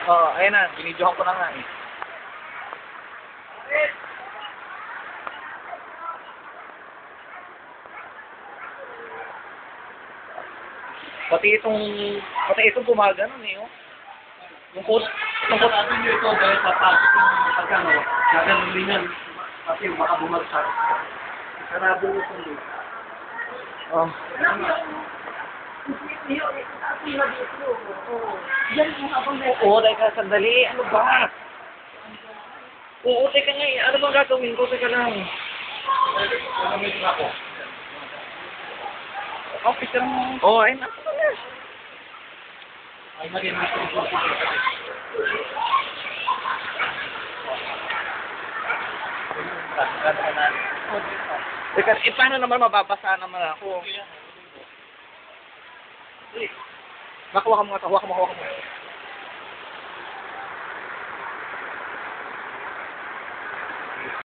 Oo, ayun na. Binidyohan ko na nga eh. Pati itong gumagano eh, oh. Yung post, Sabi nyo ito dahil sa pasok yung pagkano, gaganon din yan. Kasi baka bumagsak. Sarado nyo ito. oh. Oo, teka, sandali. Ano ba? Oo, teka nga eh. Ano bang gagawin ko? Teka lang. Gagamitin ako. Oh, picture mo. Oo, ayun na. Ay, maging mas ito. Teka, paano naman mababasa naman ako? Nakuha ka mo ito. Hawa ka mo.